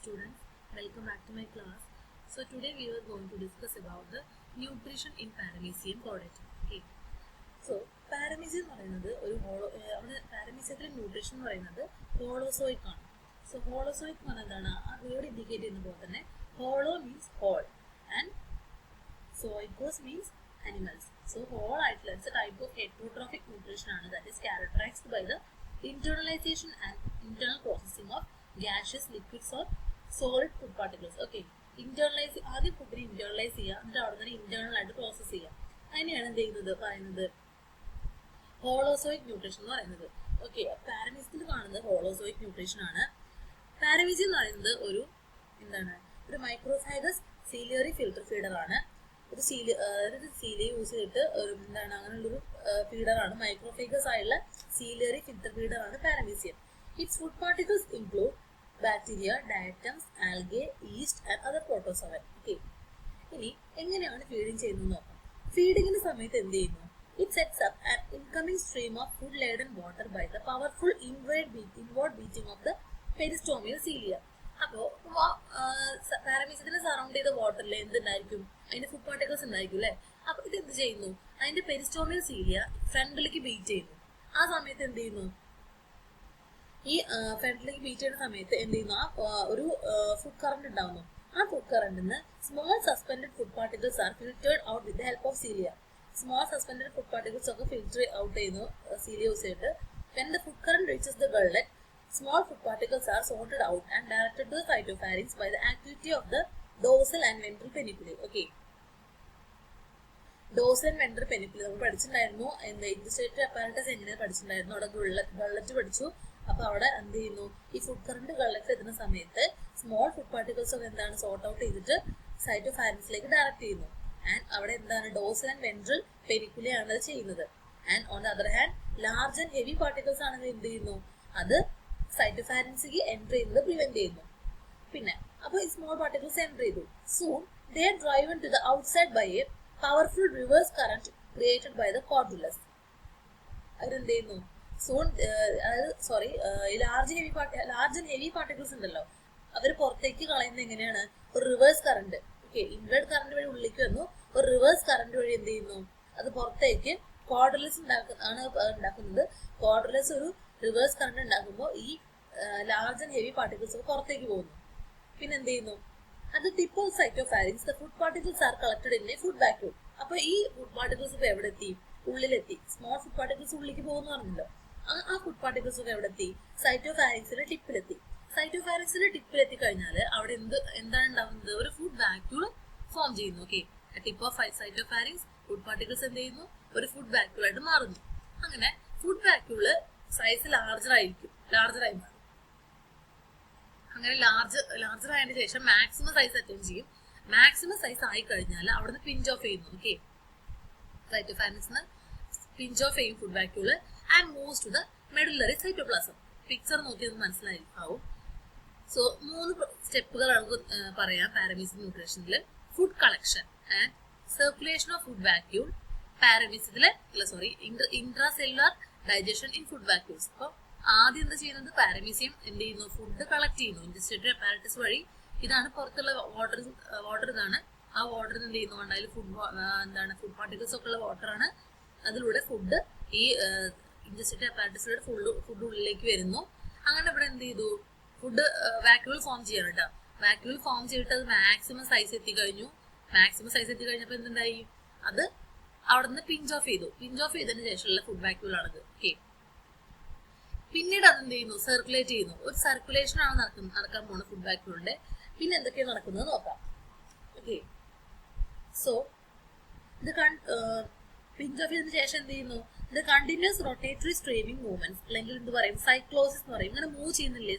students, welcome back to my class. So today we are going to discuss about the nutrition in paramecium chordata. Okay. So paramecium എന്ന് പറയുന്നത് ഒരു പാരമീസിയത്തിലെ nutrition എന്ന് പറയുന്നത് holozoic ആണ്. So holozoic എന്ന് പറഞ്ഞാൽ എന്താണ്? ആ വേർഡ് ഇൻഡിക്കേറ്റ് ചെയ്യുന്ന പോലെ തന്നെ holo means whole and zoikos means animals. So whole ആയിട്ടുള്ള it's a type of heterotrophic nutrition ആണ് that is characterized by the internalization and internal processing of gaseous liquids or solid food particles. Okay, internalize ആദ്യം ഫുഡിനെ internalise ചെയ്യുക, എന്നിട്ട് അവിടെ തന്നെ internal ആയിട്ട് process ചെയ്യുക. അതിനെയാണ് എന്ത് ചെയ്യുന്നത് പറയുന്നത് ഹോളോസോയിക് ന്യൂട്രീഷൻ എന്ന് പറയുന്നത്. ഓക്കെ, പാരമീസിയത്തിൽ കാണുന്നത് ഹോളോസോയിക് ന്യൂട്രീഷൻ ആണ്. പാരമീസിയം എന്ന് പറയുന്നത് ഒരു മൈക്രോഫൈഗസ് സീലിയറി ഫിൽട്ടർ ഫീഡർ ആണ്. ഒരു സീലിയ യൂസ് ചെയ്തിട്ട് അങ്ങനെയുള്ളൊരു ഫീഡറാണ്, മൈക്രോഫൈഗസ് ആയുള്ള സീലിയറി ഫിൽട്ടർ ഫീഡർ ആണ് paramecium. Its food particles include bacteria, diatoms, algae, yeast and other protozoan. Okay, ഇനി എങ്ങനെയാണ് ഫീഡിങ് ചെയ്യുന്നത് നോക്കാം. ഫീഡിങ്ങിന്റെ സമയത്ത് എന്ത് ചെയ്യുന്നു? It sets up an incoming stream of food laden water by the powerful inward beating of the peristomial cilia. അപ്പോൾ പാരമീസിയത്തിനെ സറൗണ്ട് ചെയ്ത വാട്ടറിൽ എന്തുണ്ടായിരിക്കും? അതിന്റെ ഫുഡ് പാർട്ടിക്കിൾസ് ഉണ്ടായിരിക്കും അല്ലെ. അപ്പൊ ഇത് എന്ത് ചെയ്യുന്നു? അതിന്റെ പെരിസ്റ്റോമിയൽ സീലിയ ഫ്രണ്ടിലേക്ക് ബീറ്റ് ചെയ്യുന്നു. ആ സമയത്ത് എന്ത് ചെയ്യുന്നു? ഈ ഫ്രണ്ടിലേക്ക് ബീറ്റ് ചെയ്യുന്ന സമയത്ത് എന്ത് ചെയ്യുന്നു? ഒരു ഫുഡ് കറന്റ് ഉണ്ടാവുന്നു. ആ ഫുഡ് കറന്റിന് small suspended food particles are filtered out with the help of cilia. Small suspended food particles ഒക്കെ ഫിൽറ്റർ ഔട്ട് ചെയ്യുന്നു സീലിയ യൂസ് ചെയ്തിട്ട്. When the food current reaches the gullet, small food particles are sorted out and directed to the cytopharynx by the activity of the dorsal and ventral peniculae. Okay, dorsal and ventral peniculae നമ്മൾ പഠിച്ചിട്ടുണ്ടായിരുന്നു. ഇൻഡസ്ട്രേറ്ററി apparatus എങ്ങനെ പഠിച്ചിട്ടുണ്ടായിരുന്നു? അവിടെ ഗള്ളറ്റ് പഠിച്ചു. അപ്പൊ അവിടെ എന്ത് ചെയ്യുന്നു? ഈ food current ഗള്ളറ്റിൽ എത്തുന്ന സമയത്ത് സ്മോൾ ഫുഡ് പാർട്ടിക്കിൾസ് ഒക്കെ എന്താണ് സോർട്ട് ഔട്ട് ചെയ്തിട്ട് സൈറ്റോഫാരിൻസിലേക്ക് ഡയറക്ട് ചെയ്യുന്നു. ആൻഡ് അവിടെ എന്താണ്? ഡോർസൽ ആൻഡ് വെൻട്രൽ പെനിക്കുലേ ആണ് അത് ചെയ്യുന്നത്. And on the other hand large and heavy particles ആണെങ്കിൽ എന്ത് ചെയ്യുന്നു? അത് സൈറ്റോഫാരിൻസിക്ക് എൻറ്റർ ചെയ്യുന്നത് പ്രിവെന്റ് ചെയ്യുന്നു. പിന്നെ അപ്പൊ ഈ സ്മോൾ പാർട്ടിക്കിൾസ് എൻറ്റർ ചെയ്തു. Soon they are driven to the outside by a powerful reverse current created by the cordulus. അവരെന്ത് ചെയ്യുന്നു? Soon large and heavy particles ഉണ്ടല്ലോ, അവർ പുറത്തേക്ക് കളയുന്നത് എങ്ങനെയാണ്? ഒരു reverse current. Okay, inward current വഴി ഉള്ളിലേക്ക് വന്നു. ഒരു റിവേഴ്സ് കറന്റ് വഴി എന്ത് ചെയ്യുന്നു? അത് പുറത്തേക്ക് കോർഡുലസ് ഉണ്ടാക്കുന്നത്. കോർഡുലസ് ഒരു റിവേഴ്സ് കറന്റ് ഉണ്ടാക്കുമ്പോൾ ഈ ലാർജ് ആൻഡ് ഹെവി പാർട്ടിക്കിൾസ് പുറത്തേക്ക് പോകുന്നു. പിന്നെ എന്ത് ചെയ്യുന്നു? അത് tip of cytopharynx the food particles are collected in a food vacuum. അപ്പൊ ഈ ഫുഡ് പാർട്ടിക്കിൾസ് ഇപ്പൊ എവിടെ എത്തി? ഉള്ളിലെത്തി. സ്മോൾ ഫുഡ് പാർട്ടിക്കിൾസ് ഉള്ളിലേക്ക് പോകുന്നു പറഞ്ഞല്ലോ. ആ ഫുഡ് പാർട്ടിക്കിൾസ് ഒക്കെ എവിടെ എത്തി? സൈറ്റോഫാരിൻസിന്റെ ടിപ്പിലെത്തി. സൈറ്റോഫാരിൻസിന്റെ ടിപ്പിലെത്തി കഴിഞ്ഞാൽ അവിടെ എന്താണ് ഉണ്ടാവുന്നത്? ഒരു ഫുഡ് വാക്യൂൾ ഫോം ചെയ്യുന്നു. Okay, tip of cytopharynx food particles എന്ത് ചെയ്യുന്നു? ഒരു ഫുഡ് വാക്യൂൾ ആയിട്ട് മാറുന്നു. അങ്ങനെ ഫുഡ് വാക്യൂള് സൈസ് ലാർജറായി മാറും. അങ്ങനെ ലാർജർ ആയതിനു ശേഷം മാക്സിമം സൈസ് അറ്റൈൻ ചെയ്യും. മാക്സിമം സൈസ് ആയി കഴിഞ്ഞാൽ അവിടുന്ന് പിഞ്ച് ഓഫ് ചെയ്യുന്നു. ഓക്കെ, സൈറ്റോഫാരിൻസിന് പിഞ്ച് ഓഫ് ചെയ്യും food vacuole and moves to the medullary cytoplasm. Picture നോക്കി അത് മനസ്സിലാവും. സോ 3 സ്റ്റെപ്പുകൾ നമുക്ക് പറയാം പാരമീസിയം ന്യൂട്രീഷനിൽ. Food collection and circulation of food vacuole. Intracellular digestion in food vacuoles. അപ്പൊ ആദ്യം എന്താ ചെയ്യുന്നത്? പാരമീസിയം എന്ത് ചെയ്യുന്നു? ഫുഡ് കളക്ട് ചെയ്യുന്നു ഇൻഡസ്ട്രേറ്ററി അപ്പാരറ്റസ് വഴി. ഇതാണ് പുറത്തുള്ള വാട്ടർ ഇതാണ്. ആ വാട്ടർ എന്ത് ചെയ്യുന്നു? അതിൽ ഫുഡ് പാർട്ടിക്കിൾസ് ഒക്കെ ഉള്ള വാട്ടറാണ്. അതിലൂടെ ഫുഡ് ഈ ഇൻഡസ്ട്രേറ്ററി അപ്പാരറ്റസിലൂടെ ഫുഡ് ഉള്ളിലേക്ക് വരുന്നു. അങ്ങനെ ഇവിടെ എന്ത് ചെയ്തു? ഫുഡ് വാക്യൂൾ ഫോം ചെയ്യണം കേട്ടോ. വാക്യൂൾ ഫോം ചെയ്തിട്ട് അത് മാക്സിമം സൈസ് എത്തിക്കഴിഞ്ഞു. മാക്സിമം സൈസ് എത്തിക്കഴിഞ്ഞപ്പോൾ എന്തുണ്ടായി? അത് അവിടെ നിന്ന് പിഞ്ച് ഓഫ് ചെയ്തു. പിഞ്ച് ഓഫ് ചെയ്തതിന് ശേഷമുള്ള ഫുഡ് വാക്യൂൾ ആണത്. ഓക്കെ, പിന്നീട് അത് എന്ത് ചെയ്യുന്നു? സർക്കുലേറ്റ് ചെയ്യുന്നു. ഒരു സർക്കുലേഷൻ ആണ് നടക്കാൻ പോകുന്നത് ഫുഡ് വാക്യൂളിന്റെ. പിന്നെ എന്തൊക്കെയാണ് നടക്കുന്നത് നോക്കാം. ഓക്കെ, സോ ഇത് പിഞ്ച് ഓഫ് ചെയ്തതിന് ശേഷം എന്ത് ചെയ്യുന്നു? ഇത് കണ്ടിന്യൂസ് റൊട്ടേറ്ററി സ്ട്രീമിംഗ് മൂവ്മെന്റ്സ്, അല്ലെങ്കിൽ എന്ത് പറയും? സൈക്ലോസിസ് എന്ന് പറയും. ഇങ്ങനെ മൂവ് ചെയ്യുന്നില്ലേ?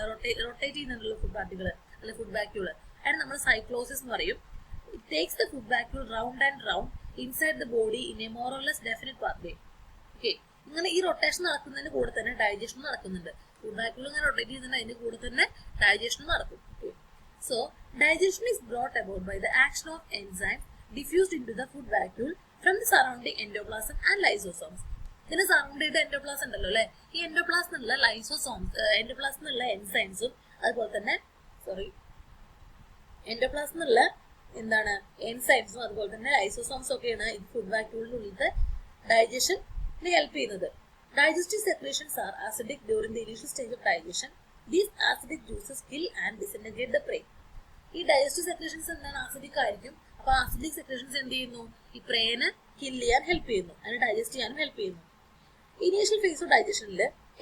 റൊട്ടേറ്റ് ചെയ്യുന്നുണ്ടല്ലോ ഫുഡ് പാർട്ടികള് അല്ലെ ഫുഡ് വാക്യൂള്. അതിന് നമ്മൾ സൈക്ലോസിസ് എന്ന് പറയും. It takes the food vacuole round and round inside the body in a more or less definite pathway. Okay, ഇങ്ങനെ ഈ റൊട്ടേഷൻ നടക്കുന്നതിന്റെ കൂടെ തന്നെ ഡൈജഷൻ നടക്കുന്നുണ്ട്. ഫുഡ് വാക്യൂൾ ഇങ്ങനെ റൊട്ടേറ്റ് ചെയ്യുന്നുണ്ട്, അതിന്റെ കൂടെ തന്നെ ഡൈജഷൻ നടക്കും. Okay, so digestion is brought about by the action of enzymes diffused into the food vacuole from the surrounding endoplasm and lysosomes. ഇതിനെ സറൗണ്ട് ചെയ്ത എൻഡോപ്ലാസം ഉണ്ടല്ലോ അല്ലെ. ഈ എൻഡോപ്ലാസിനുള്ള എൻഡോപ്ലാസിനുള്ള എൻസൈംസും അതുപോലെ തന്നെ സോറി എൻഡോപ്ലാസം എന്നുള്ള എന്താണ് എൻസൈംസും അതുപോലെ തന്നെ ലൈസോസോംസും ഒക്കെയാണ് ഇത് ഫുഡ് വാക്യൂളിനുള്ളിലത്തെ ഡൈജഷന് ഹെൽപ്പ് ചെയ്യുന്നത്. Digestive secretions are acidic during the initial stage of digestion. These acidic juices kill and disintegrate the prey. ഈ ഡൈജസ്റ്റീവ് സെക്രേഷൻസ് എന്താണ് ആസിഡിക് ആയിരിക്കും. അപ്പൊ ആസിഡിക് സെക്രേഷൻസ് എന്ത് ചെയ്യുന്നു, ഈ പ്രേനെ കിൽ ചെയ്യാൻ ഹെൽപ്പ് ചെയ്യുന്നു, അതിനെ ഡൈജസ്റ്റ് ചെയ്യാനും ഹെൽപ്പ് ചെയ്യുന്നു. ഇനീഷ്യൽ ഫേസ് ഓഫ് ഡൈജഷനിൽ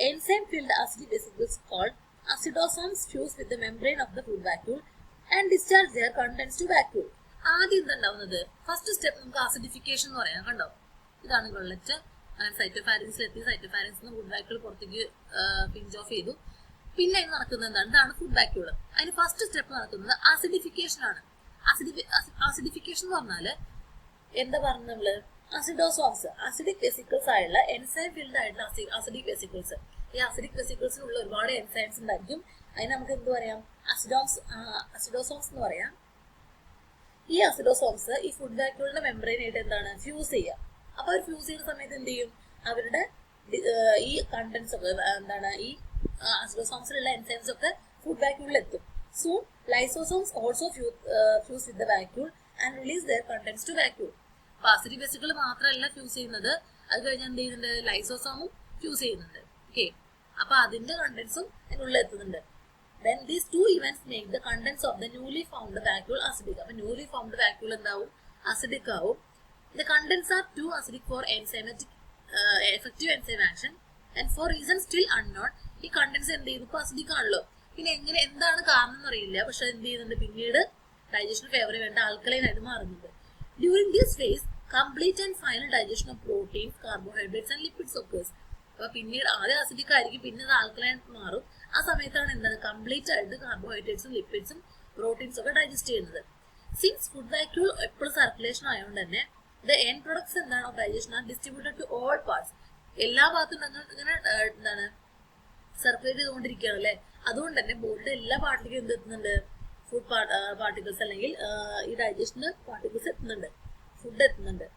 enzyme filled acidic vesicles called acidosomes fuse with the membrane of the food vacuole and discharge their contents to vacuole. ആദ്യം എന്തുണ്ടാവുന്നത്, ഫസ്റ്റ് സ്റ്റെപ്പ് നമുക്ക് ആസിഡിഫിക്കേഷൻ എന്ന് പറയാം. കണ്ടോ, ഇതാണ് ഗൊള്ളറ്റ്, സൈറ്റോഫാരിൻസിലെത്തി, സൈറ്റോഫാരിൻസിന് ഫുഡ് വാക്യൂൾ പുറത്തേക്ക് പിഞ്ച് ഓഫ് ചെയ്തു. പിന്നെ അതിന് നടക്കുന്നത് എന്താണ്, ഇതാണ് ഫുഡ് വാക്യൂൾ. അതിന് ഫസ്റ്റ് സ്റ്റെപ്പ് നടക്കുന്നത് ആസിഡിഫിക്കേഷൻ ആണ്. ആസിഡിഫിക്കേഷൻ എന്ന് പറഞ്ഞാല് എന്താ പറഞ്ഞത് നമ്മള്, അസിഡോസോംസ്, ആസിഡിക് വെസിക്കിൾസ് ആയുള്ള എൻസൈം ഫിൽഡ് ആയിട്ടുള്ള ആസിഡിക് വെസിക്കിൾസ്. ഈ ആസിഡിക് വെസിക്കിൾസിലുള്ള ഒരുപാട് എൻസൈംസ് ഉണ്ടായിരിക്കും. അതിന് നമുക്ക് എന്ത് പറയാം, അസിഡോസോംസ് എന്ന് പറയാം. ഈ അസിഡോസോംസ് ഈ ഫുഡ് വാക്യൂളിന്റെ മെംബ്രെയിനായിട്ട് എന്താണ് ഫ്യൂസ് ചെയ്യുക. അപ്പൊ അവർ ഫ്യൂസ് ചെയ്യുന്ന സമയത്ത് എന്ത് ചെയ്യും, അവരുടെ ഈ കണ്ടന്റ്സ് ഒക്കെ എന്താണ്, ഈ അസിഡോസോംസിലുള്ള എൻസൈംസ് ഒക്കെ ഫുഡ് വാക്യൂളിൽ എത്തും. Soon lysosomes also fuse with the vacuole and release their contents to vacuole. അപ്പൊ ആസിഡിക് വെസിക്കിൾ മാത്രമല്ല ഫ്യൂസ് ചെയ്യുന്നത്, അത് കഴിഞ്ഞാൽ എന്ത് ചെയ്യുന്നുണ്ട്, ലൈസോസോമും ഫ്യൂസ് ചെയ്യുന്നുണ്ട്. ഓക്കെ, അപ്പൊ അതിന്റെ കണ്ടന്റ്സും അതിനുള്ളിൽ എത്തുന്നുണ്ട്. Then these two events make the contents of the newly formed vacuole acidic. അപ്പൊ newly formed vacuole എന്താവും, acidic ആവും. The contents are too acidic for enzymatic effective enzyme action and for reasons still unknown. ഈ contents എന്ത് ചെയ്യുന്നു, ഇപ്പൊ acidic ആണല്ലോ, പിന്നെ എങ്ങനെ എന്താണ് കാരണം എന്നറിയില്ല, പക്ഷെ എന്ത് ചെയ്യുന്നുണ്ട്, പിന്നീട് ഡൈജഷൻ ഫേവർ വേണ്ട ആൽക്കലൈൻ ആയിട്ട് മാറുന്നുണ്ട്. During this face complete and final digestion of proteins, carbohydrates and lipids occurs. അപ്പൊ പിന്നീട് ആദ്യം അസിഡിക് ആയിരിക്കും, പിന്നെ അത് ആൽക്കലൈൻ മാറും. ആ സമയത്താണ് എന്താണ് കംപ്ലീറ്റ് ആയിട്ട് കാർബോഹൈഡ്രേറ്റ്സും ലിപ്പിഡ്സും പ്രോട്ടീൻസും ഒക്കെ ഡൈജസ്റ്റ് ചെയ്യുന്നത്. സിൻസ് ഫുഡ് വാക്യൂൾ എപ്പോഴും സർക്കുലേഷൻ ആയതുകൊണ്ട് തന്നെ the end products എന്താണ് of digestion are distributed to all parts. എല്ലാ ഭാഗത്തും ഇങ്ങനെ എന്താണ് സർക്കുലേറ്റ് ചെയ്തുകൊണ്ടിരിക്കുകയാണ് അല്ലെ. അതുകൊണ്ട് തന്നെ ബോഡിയുടെ എല്ലാ പാർട്ടിലേക്കും എന്ത് എത്തുന്നുണ്ട്, ഫുഡ് പാർട്ടിക്കിൾസ് അല്ലെങ്കിൽ ഈ ഡൈജഷന് പാർട്ടിക്കിൾസ് എത്തുന്നുണ്ട്, ഫുഡ് എത്തുന്നുണ്ട്,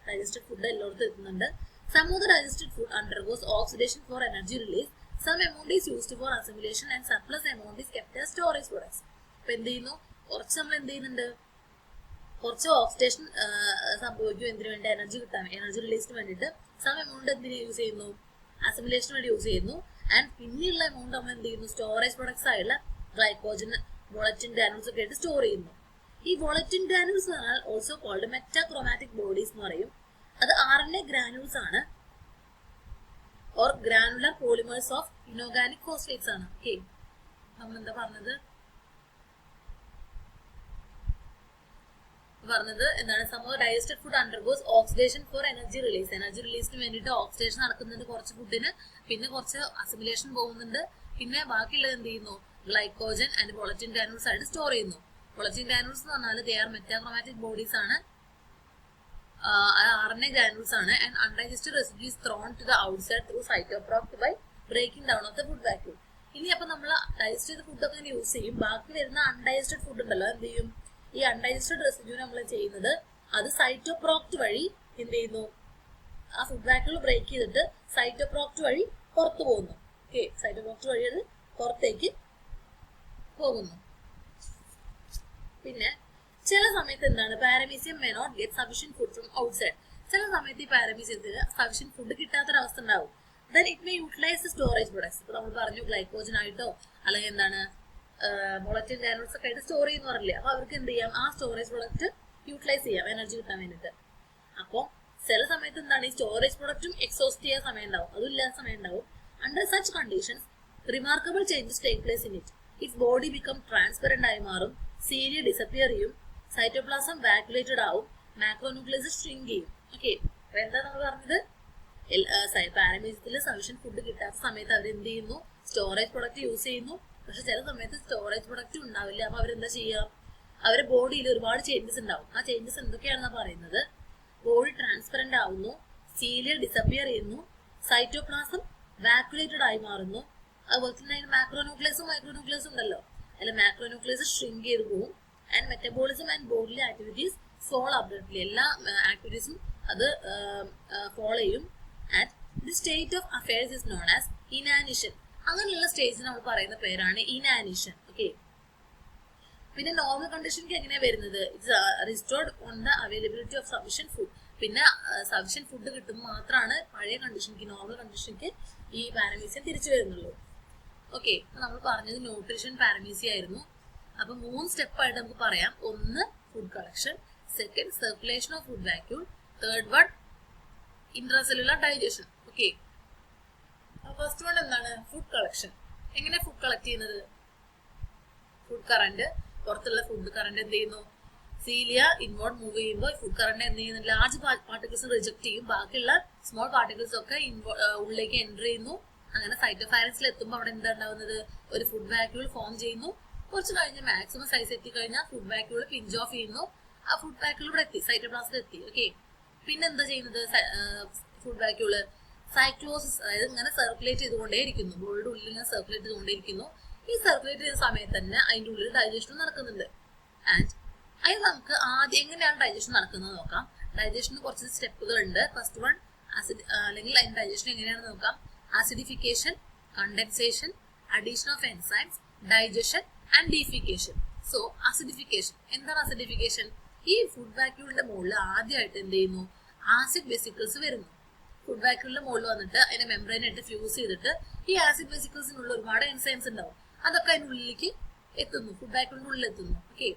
ഡൈജസ്റ്റഡ് ഫുഡ് എല്ലായിടത്തും എത്തുന്നുണ്ട്. Some of the digested food undergoes oxidation for energy release. Some amount is used for assimilation and surplus amount is kept as storage products. അപ്പൊ എന്ത് ചെയ്യുന്നു, കുറച്ച് നമ്മൾ എന്ത് ചെയ്യുന്നുണ്ട്, കുറച്ച് ഓക്സിഡേഷൻ സംഭവിക്കും, എന്തിനു വേണ്ടി, എനർജി കിട്ടാൻ, എനർജി റിലീസിന് വേണ്ടിയിട്ട്. സം എമൗണ്ട് എന്തിനു യൂസ് ചെയ്യുന്നു, അസിമിലേഷന് വേണ്ടി യൂസ് ചെയ്യുന്നു. ആൻഡ് പിന്നെയുള്ള എമൗണ്ട് നമ്മൾ എന്ത് ചെയ്യുന്നു, സ്റ്റോറേജ് പ്രൊഡക്ട്സ് ആയുള്ള ഗ്ലൈക്കോജൻ, വോളറ്റിൻ ഗ്രാനുൾസ് ഒക്കെ ആയിട്ട് സ്റ്റോർ ചെയ്യുന്നു. ഈ വോളറ്റിൻ ഗ്രാനുൾസ് എന്നാൽ ഓൾസോ കോൾഡ് മെറ്റാക്രോമാറ്റിക് ബോഡീസ് എന്ന് പറയും. അത് RNA ഗ്രാനുൾസ് ആണ്, or granular polymers of inorganic phosphates ആണ്. ഓക്കെ, നമ്മൾ എന്താ പറഞ്ഞത് എന്താണ്, some of digested food undergoes oxidation for energy release. Energy റിലീസിന് വേണ്ടിയിട്ട് ഓക്സിഡേഷൻ നടക്കുന്നുണ്ട് കുറച്ച് ഫുഡിന്, പിന്നെ കുറച്ച് അസിമിലേഷൻ പോകുന്നുണ്ട്, പിന്നെ ബാക്കിയുള്ളത് എന്ത് ചെയ്യുന്നു, ഗ്ലൈക്കോജൻ ആൻഡ് വോളറ്റിൻ ഗ്രാനുൾസ് ആയിട്ട് സ്റ്റോർ ചെയ്യുന്നു. വോളറ്റിൻ ഗ്രാനുൾസ് എന്ന് പറഞ്ഞാൽ ദേ ആർ മെറ്റാക്രോമാറ്റിക് ബോഡീസ് ആണ്, RNA ഗ്രാനുൾസ് ആണ്. And undigested residue is thrown to the outside through cytoproct by breaking down of the food vacuole. ഇനി അപ്പൊ നമ്മൾ ഡൈജസ്റ്റ് ചെയ്ത ഫുഡൊക്കെ ഇങ്ങനെ യൂസ് ചെയ്യും, ബാക്കി വരുന്ന അൺഡൈജസ്റ്റഡ് ഫുഡ് ഉണ്ടല്ലോ, എന്ത് ചെയ്യും, ഈ അൺഡൈജസ്റ്റഡ് റെസിഡ്യൂ നമ്മൾ ചെയ്യുന്നത് അത് സൈറ്റോപ്രോക്ട് വഴി എന്ത് ചെയ്യുന്നു, ആ ഫുഡ് വാക്യൂൾ ബ്രേക്ക് ചെയ്തിട്ട് സൈറ്റോപ്രോക്ട് വഴി പുറത്തു പോകുന്നു. ഓക്കെ, സൈറ്റോപ്രോക്ട് വഴി അത് പുറത്തേക്ക് പോകുന്നു. പിന്നെ ചില സമയത്ത് എന്താണ്, paramecium may not get sufficient food from outside. ചില സമയത്ത് ഈ പാരമീസിയത്തിന് സഫിഷ്യന്റ് ഫുഡ് കിട്ടാത്തൊരവസ്ഥ ഉണ്ടാവും. Then it may utilise storage products. ഇപ്പൊ നമ്മൾ പറഞ്ഞു ഗ്ലൈക്കോജൻ ആയിട്ടോ അല്ലെങ്കിൽ എന്താണ് വോളറ്റിൻ ഗ്രാനുൾസ് ഒക്കെ ആയിട്ട് സ്റ്റോർ ചെയ്യുന്ന പറഞ്ഞില്ലേ, അപ്പൊ അവർക്ക് എന്ത് ചെയ്യാം, ആ സ്റ്റോറേജ് പ്രൊഡക്റ്റ് യൂട്ടിലൈസ് ചെയ്യാം എനർജി കിട്ടാൻ വേണ്ടിയിട്ട്. അപ്പോൾ ചില സമയത്ത് എന്താണ്, ഈ സ്റ്റോറേജ് പ്രൊഡക്റ്റും എക്സോസ്റ്റ് ചെയ്യാൻ സമയം ഉണ്ടാവും, അതും ഇല്ലാത്ത സമയം ഉണ്ടാവും. Under such conditions remarkable changes take place in it. It's body become transparent ആയി മാറും, സീരിയ ഡിസപ്പിയർ ചെയ്യും, സൈറ്റോപ്ലാസം വാക്യുലേറ്റഡ് ആവും, മാക്രോന്യൂക്ലിയസ് ഷ്രിങ്ക് ചെയ്യും. ഓക്കെ, അപ്പൊ എന്താ നമ്മൾ പറഞ്ഞത്, പാരമീസിയത്തിൽ സഫിഷ്യന്റ് ഫുഡ് കിട്ടാത്ത സമയത്ത് അവർ എന്ത് ചെയ്യുന്നു, സ്റ്റോറേജ് പ്രൊഡക്റ്റ് യൂസ് ചെയ്യുന്നു. പക്ഷെ ചില സമയത്ത് സ്റ്റോറേജ് പ്രൊഡക്റ്റ് ഉണ്ടാവില്ല, അപ്പൊ അവരെന്താ ചെയ്യുക, അവരുടെ ബോഡിയിൽ ഒരുപാട് ചേഞ്ചസ് ഉണ്ടാവും. ആ ചേഞ്ചസ് എന്തൊക്കെയാണെന്നാ പറയുന്നത്, ബോഡി ട്രാൻസ്പെറന്റ് ആവുന്നു, സീലിയ ഡിസപ്പിയർ ചെയ്യുന്നു, സൈറ്റോപ്ലാസം വാക്യുലേറ്റഡ് ആയി മാറുന്നു. അതുപോലെ തന്നെ മാക്രോന്യൂക്ലിയസും മൈക്രോന്യൂക്ലിയസും ഉണ്ടല്ലോ, അതിൽ മാക്രോന്യൂക്ലിയസ് ഷ്രിങ്ക് ചെയ്ത് പോകും. And metabolism and bodily activities fall abruptly. എല്ലാ ആക്ടിവിറ്റീസും അത് ഫോളോ ചെയ്യും. And the state of affairs is known as inanition. അങ്ങനെയുള്ള സ്റ്റേജിന് നമ്മൾ പറയുന്ന പേരാണ് ഇനാനിഷൻ. ഓക്കെ, പിന്നെ നോർമൽ കണ്ടീഷനിലേക്ക് എങ്ങനെയാണ് വരുന്നത്? It's restored on the availability of sufficient food. പിന്നെ സഫിഷ്യന്റ് ഫുഡ് കിട്ടുമ്പോൾ മാത്രമാണ് പഴയ കണ്ടീഷനിലേക്ക്, നോർമൽ കണ്ടീഷനിലേക്ക് ഈ പാരമീസിയം തിരിച്ചു വരുന്നുള്ളൂ. ഓക്കെ, നമ്മൾ പറഞ്ഞത് ന്യൂട്രീഷൻ പാരമീസിയ ആയിരുന്നു. അപ്പൊ 3 സ്റ്റെപ്പായിട്ട് നമുക്ക് പറയാം. ഒന്ന് food collection, second circulation of food vacuole, third one intracellular digestion. Okay, first one എന്താണ്? Food collection. എങ്ങനെ ഫുഡ് കളക്ട് ചെയ്യുന്നത്? ഫുഡ് കറന്റ്, പുറത്തുള്ള ഫുഡ് കറന്റ് എന്ത് ചെയ്യുന്നു? സീലിയ ഇൻവേർഡ് മൂവ് ചെയ്യുമ്പോൾ ഫുഡ് കറന്റ് എന്ത് ചെയ്യുന്നു? ലാർജ് പാർട്ടിക്കിൾസ് റിജക്ട് ചെയ്യും, ബാക്കിയുള്ള സ്മോൾ പാർട്ടിക്കിൾസ് ഒക്കെ ഉള്ളിലേക്ക് എൻ്റർ ചെയ്യുന്നു. അങ്ങനെ സൈറ്റോഫയറൻസിൽ എത്തുമ്പോൾ അവിടെ എന്താ ഉണ്ടാവുന്നത്? ഒരു ഫുഡ് വാക്യൂൾ ഫോം ചെയ്യുന്നു. കുറച്ച് കഴിഞ്ഞ് മാക്സിമം സൈസ് എത്തിക്കഴിഞ്ഞാൽ ഫുഡ് വാക്യൂൾ പിഞ്ച് ഓഫ് ചെയ്യുന്നു. ആ ഫുഡ് വാക്യൂൾ ഇവിടെ എത്തി, സൈറ്റോപ്ലാസ്മിൽ എത്തി. ഓക്കെ, പിന്നെ എന്താ ചെയ്യുന്നത്? ഫുഡ് വാക്യൂള് സൈക്ലോസിസ്, അതായത് ഇങ്ങനെ സർക്കുലേറ്റ് ചെയ്തുകൊണ്ടേയിരിക്കുന്നു, ബോളിയുടെ ഉള്ളിൽ ഇങ്ങനെ സർക്കുലേറ്റ് ചെയ്തുകൊണ്ടേയിരിക്കുന്നു. ഈ സർക്കുലേറ്റ് ചെയ്യുന്ന സമയത്ത് തന്നെ അതിൻ്റെ ഉള്ളിൽ ഡൈജഷൻ നടക്കുന്നുണ്ട്. ആൻഡ് അത് നമുക്ക് ആദ്യം എങ്ങനെയാണ് ഡൈജഷൻ നടക്കുന്നത് നോക്കാം. ഡൈജഷന് കുറച്ച് സ്റ്റെപ്പുകൾ ഉണ്ട്. ഫസ്റ്റ് വൺ ആസിഡ്, അല്ലെങ്കിൽ അതിന്റെ ഡൈജഷൻ എങ്ങനെയാണെന്ന് നോക്കാം. Acidification, condensation, adhesion of enzymes, digestion and defecation. So acidification എന്താണ്? ആസിഡിഫിക്കേഷൻ ഈ ഫുഡ് വാക്യൂളിന്റെ മുകളിൽ ആദ്യമായിട്ട് എന്ത് ചെയ്യുന്നു? ആസിഡ് വെസിക്കിൾസ് വരുന്നു. ഫുഡ് വാക്യൂളിന്റെ മുകളിൽ വന്നിട്ട് അതിന്റെ മെംബ്രെയിനായിട്ട് ഫ്യൂസ് ചെയ്തിട്ട് ഈ ആസിഡ് വെസിക്കിൾസിനുള്ള ഒരുപാട് എൻസൈംസ് ഉണ്ടാവും, അതൊക്കെ അതിനുള്ളിലേക്ക് എത്തുന്നു, ഫുഡ് വാക്യൂളിന്റെ ഉള്ളിൽ എത്തുന്നു. ഓക്കെ,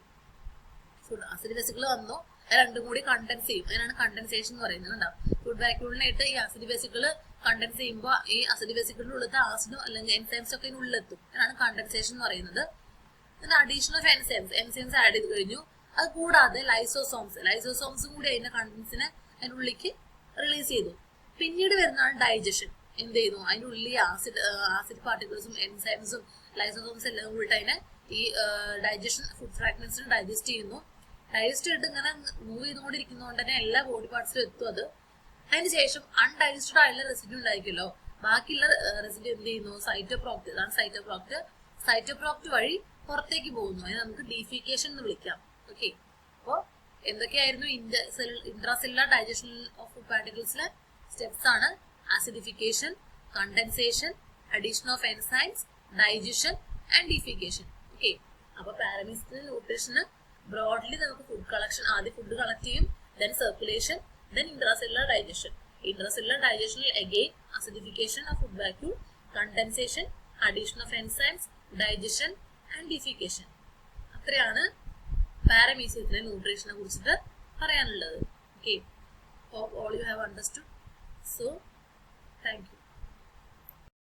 ഫുഡ് ആസിഡ് വെസിക്കിൾ വന്നു, രണ്ടും കൂടി കണ്ടൻസ് ചെയ്യും. അതിനാണ് കണ്ടൻസേഷൻ എന്ന് പറയുന്നത്. ഉണ്ടാവും ഫുഡ് വാക്യൂളിനായിട്ട് ഈ ആസിഡ് വെസിക്കിൾ കണ്ടൻസ് ചെയ്യുമ്പോൾ ഈ ആസിഡ് വെസിക്കിളിന്റെ ഉള്ളിലത്തെ ആസിഡും അല്ലെങ്കിൽ എൻസൈംസ് ഒക്കെ ഇതിനുള്ളിലെത്തും. അതിനാണ് കണ്ടൻസേഷൻ എന്ന് പറയുന്നത്. പിന്നെ അഡീഷൻ ഓഫ് എൻസൈംസ് ആഡ് ചെയ്ത് കഴിഞ്ഞു. അത് കൂടാതെ ലൈസോസോംസും കൂടി അതിന്റെ കണ്ടൻസിനെ അതിനുള്ളിലേക്ക് റിലീസ് ചെയ്തു. പിന്നീട് വരുന്നതാണ് ഡൈജഷൻ. എന്ത് ചെയ്യുന്നു? അതിന്റെ ഉള്ളിൽ ആസിഡ് പാർട്ടിക്കിൾസും എൻസൈംസും ലൈസോസോംസ് എല്ലാം കൂടിയിട്ട് അതിനെ ഈ ഡൈജഷൻ ഫുഡ് ഫ്രാഗ്മെന്റ്സിന് ഡൈജസ്റ്റ് ചെയ്യുന്നു. ഡൈജസ്റ്റ് ചെയ്തിട്ട് ഇങ്ങനെ മൂവ് ചെയ്തുകൊണ്ടിരിക്കുന്നതുകൊണ്ട് തന്നെ എല്ലാ ബോഡി പാർട്സിലും എത്തും അത്. അതിനുശേഷം അൺഡൈജസ്റ്റഡ് ആയിട്ടുള്ള റെസിഡ്യൂ ഉണ്ടായിരിക്കുമല്ലോ, ബാക്കിയുള്ള റെസിഡ്യൂ എന്ത് ചെയ്യുന്നു? സൈറ്റോപ്രോക്റ്റ്, അതാണ് സൈറ്റോപ്രോക്റ്റ് വഴി പുറത്തേക്ക് പോകുന്നു. അതിന് നമുക്ക് ഡീഫിക്കേഷൻ എന്ന് വിളിക്കാം. ഓക്കെ, അപ്പോൾ എന്തൊക്കെയായിരുന്നു ഇൻട്രാസെല്ലുലാർ ഡൈജഷൻ ഓഫ് ഫുഡ് പാർട്ടിക്കിൾസിലെ സ്റ്റെപ്സ് ആണ്? Acidification, condensation, adhesion of enzymes, digestion and defecation. Okay, അപ്പൊ പാരമീസിയൽ ന്യൂട്രീഷന് ബ്രോഡ്ലി നമുക്ക് ഫുഡ് കളക്ഷൻ, ആദ്യം ഫുഡ് കളക്ട് ചെയ്യും, then circulation, then intracellular digestion. Intracellular ഡൈജഷനിൽ again acidification of food vacuole, condensation, adhesion of enzymes, digestion and defecation. അത്രയാണ് പാരമീസിയത്തിലെ ന്യൂട്രീഷനെ കുറിച്ചിട്ട് പറയാനുള്ളത്. Okay, hope all you have understood. So thank you.